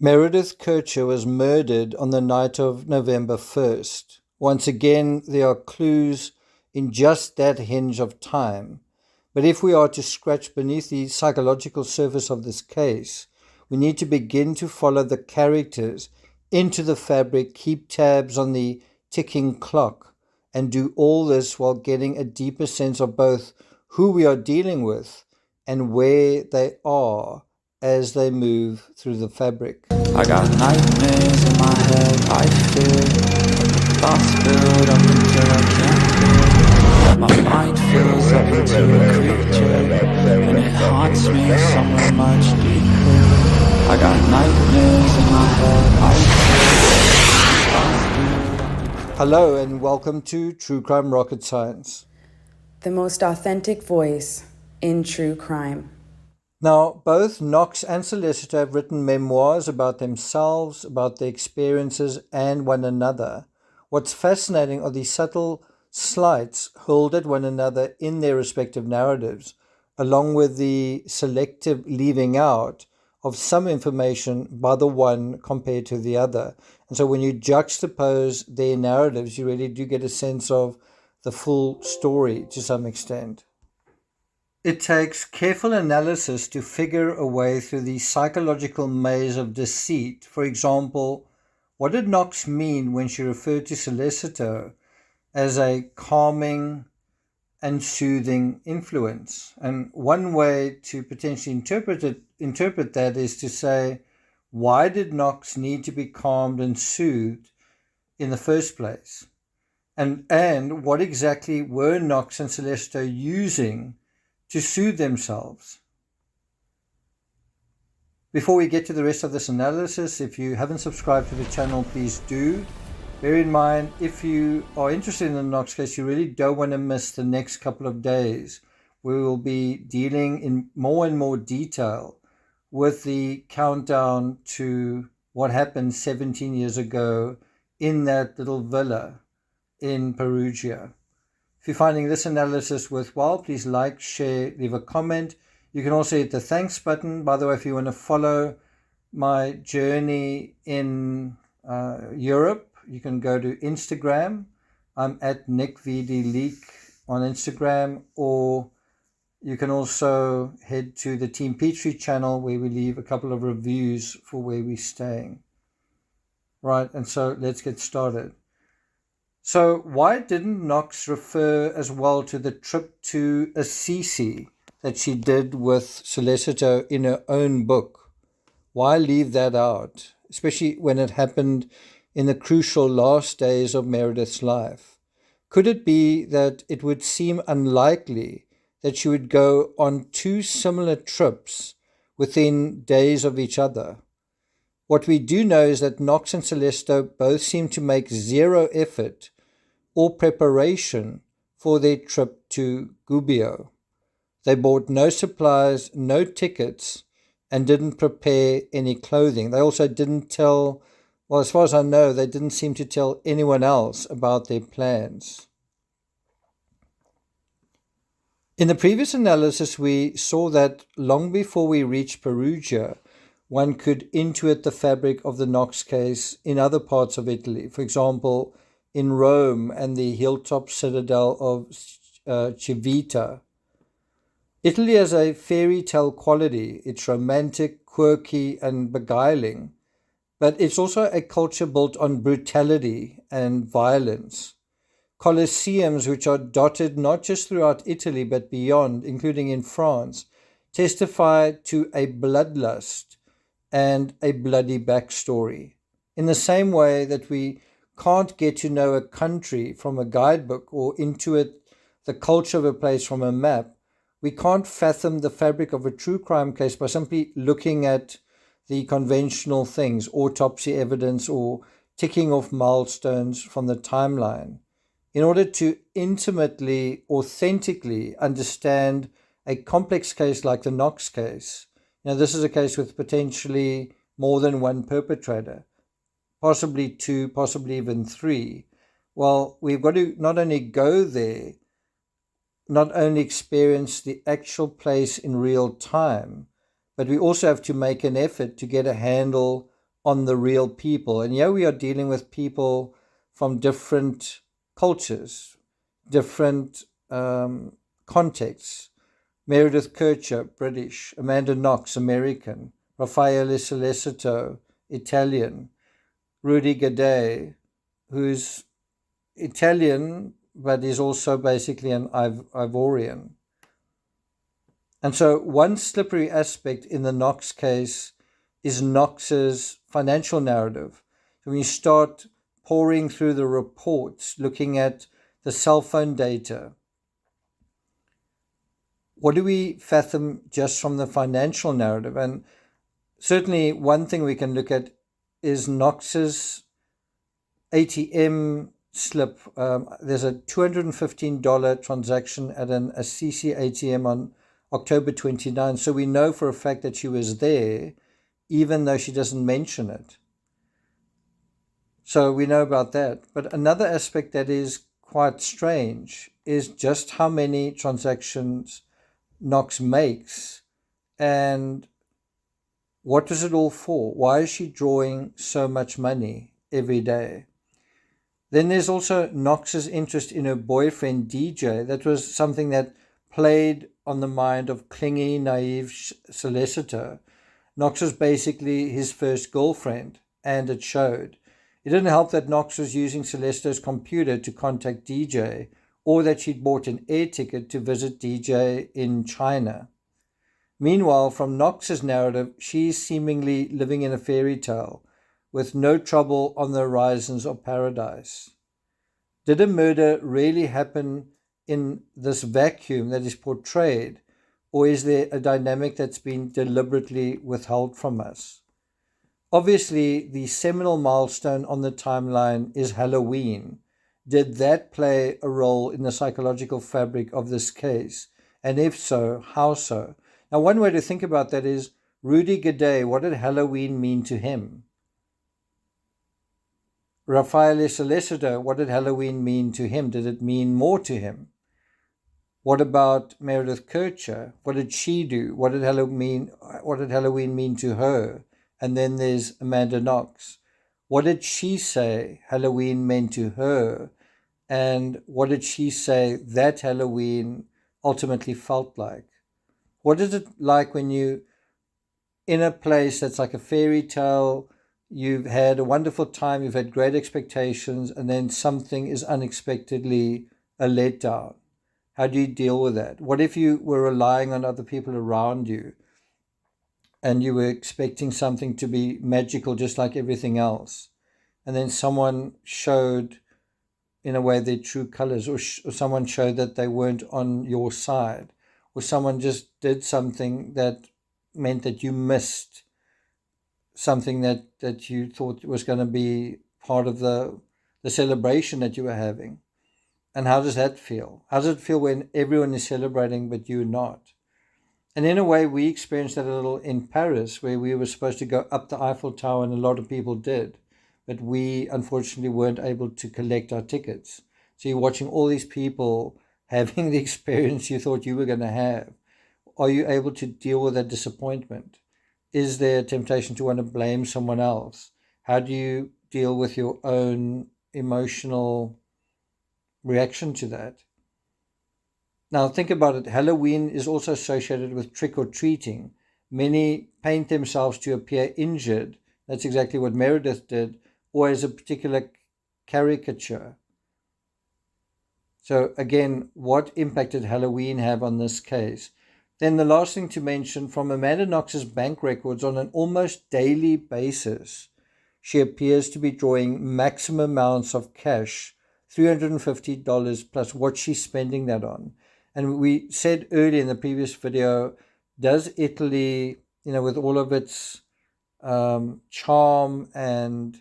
Meredith Kircher was murdered on the night of November 1st. Once again, there are clues in just that hinge of time. But if we are to scratch beneath the psychological surface of this case, we need to begin to follow the characters into the fabric, keep tabs on the ticking clock, and do all this while getting a deeper sense of both who we are dealing with and where they are as they move through the fabric. I got nightmares in my head, I fear thoughts build up until I can't feel. My mind fills up into a creature, and it haunts me somewhere much deeper. I got nightmares in my head, I fear. Hello and welcome to True Crime Rocket Science. The most authentic voice in true crime. Now, both Knox and Solicitor have written memoirs about themselves, about their experiences, and one another. What's fascinating are the subtle slights hurled at one another in their respective narratives, along with the selective leaving out of some information by the one compared to the other. And so when you juxtapose their narratives, you really do get a sense of the full story to some extent. It takes careful analysis to figure a way through the psychological maze of deceit. For example, what did Knox mean when she referred to Solicitor as a calming and soothing influence? And one way to potentially interpret that is to say, why did Knox need to be calmed and soothed in the first place? And what exactly were Knox and Solicitor using to soothe themselves? Before we get to the rest of this analysis, if you haven't subscribed to the channel, please do. Bear in mind, if you are interested in the Knox case, you really don't want to miss the next couple of days. We will be dealing in more and more detail with the countdown to what happened 17 years ago in that little villa in Perugia. If you're finding this analysis worthwhile, please like, share, leave a comment. You can also hit the thanks button. By the way, if you want to follow my journey in Europe, you can go to Instagram. I'm at NickVDLeak on Instagram, or you can also head to the Team Petrie channel where we leave a couple of reviews for where we're staying. Right, and so let's get started. So why didn't Knox refer as well to the trip to Assisi that she did with Solicitor in her own book? Why leave that out, especially when it happened in the crucial last days of Meredith's life? Could it be that it would seem unlikely that she would go on two similar trips within days of each other? What we do know is that Knox and Solicitor both seem to make zero effort or preparation for their trip to Gubbio. They bought no supplies, no tickets, and didn't prepare any clothing. They also didn't tell, well, as far as I know, they didn't seem to tell anyone else about their plans. In the previous analysis, we saw that long before we reached Perugia, one could intuit the fabric of the Knox case in other parts of Italy. For example, in Rome and the hilltop citadel of Civita. Italy has a fairy tale quality. It's romantic, quirky, and beguiling, but it's also a culture built on brutality and violence. Colosseums, which are dotted not just throughout Italy but beyond, including in France, testify to a bloodlust and a bloody backstory. In the same way that we can't get to know a country from a guidebook or intuit the culture of a place from a map, we can't fathom the fabric of a true crime case by simply looking at the conventional things, autopsy evidence or ticking off milestones from the timeline. In order to intimately, authentically understand a complex case like the Knox case, this is a case with potentially more than one perpetrator, possibly two, possibly even three. Well, we've got to not only go there, not only experience the actual place in real time, but we also have to make an effort to get a handle on the real people. And here we are dealing with people from different cultures, different contexts. Meredith Kercher, British. Amanda Knox, American. Raffaele Sollecito, Italian. Rudy Gaudet, who's Italian, but is also basically an Ivorian. And so one slippery aspect in the Knox case is Knox's financial narrative. So when you start pouring through the reports, looking at the cell phone data, what do we fathom just from the financial narrative? And certainly one thing we can look at is Knox's ATM slip. There's a $215 transaction at an Assisi ATM on October 29. So we know for a fact that she was there, even though she doesn't mention it. So we know about that. But another aspect that is quite strange is just how many transactions Knox makes, and what is it all for? Why is she drawing so much money every day? Then there's also Knox's interest in her boyfriend DJ. That was something that played on the mind of clingy, naive Sollecito. Knox was basically his first girlfriend, and it showed. It didn't help that Knox was using Sollecito's computer to contact DJ, or that she'd bought an air ticket to visit DJ in China. Meanwhile, from Knox's narrative, she's seemingly living in a fairy tale, with no trouble on the horizons of paradise. Did a murder really happen in this vacuum that is portrayed, or is there a dynamic that's been deliberately withheld from us? Obviously, the seminal milestone on the timeline is Halloween. Did that play a role in the psychological fabric of this case? And if so, how so? Now, one way to think about that is Rudy Gaudet. What did Halloween mean to him? Raffaele Sollecito, what did Halloween mean to him? Did it mean more to him? What about Meredith Kercher? What did she do? What did Halloween mean to her? And then there's Amanda Knox. What did she say Halloween meant to her? And what did she say that Halloween ultimately felt like? What is it like when you in a place that's like a fairy tale, you've had a wonderful time, you've had great expectations, and then something is unexpectedly a letdown? How do you deal with that? What if you were relying on other people around you and you were expecting something to be magical just like everything else, and then someone showed in a way their true colors, or someone showed that they weren't on your side, or someone just did something that meant that you missed something that you thought was going to be part of the celebration that you were having? And how does that feel? How does it feel when everyone is celebrating but you're not? And in a way, we experienced that a little in Paris, where we were supposed to go up the Eiffel Tower, and a lot of people did, but we unfortunately weren't able to collect our tickets. So you're watching all these people having the experience you thought you were going to have. Are you able to deal with that disappointment? Is there a temptation to want to blame someone else? How do you deal with your own emotional reaction to that? Now think about it. Halloween is also associated with trick-or-treating. Many paint themselves to appear injured. That's exactly what Meredith did, or as a particular caricature. So again, what impact did Halloween have on this case? Then the last thing to mention, from Amanda Knox's bank records, on an almost daily basis, she appears to be drawing maximum amounts of cash, $350 plus what she's spending that on. And we said earlier in the previous video, does Italy, with all of its charm and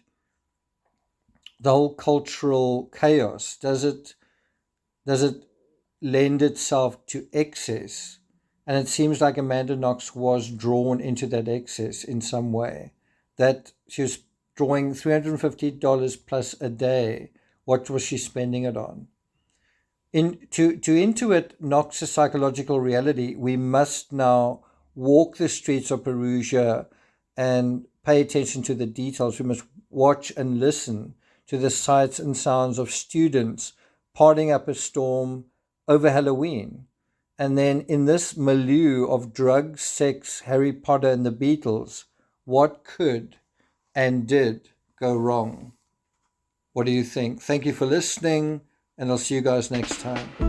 the whole cultural chaos, does it lend itself to excess? And it seems like Amanda Knox was drawn into that excess in some way, that she was drawing $350 plus a day. What was she spending it on? To intuit Knox's psychological reality, we must now walk the streets of Perugia and pay attention to the details. We must watch and listen to the sights and sounds of students parting up a storm over Halloween. And then in this milieu of drugs, sex, Harry Potter, and the Beatles, what could and did go wrong? What do you think? Thank you for listening, and I'll see you guys next time.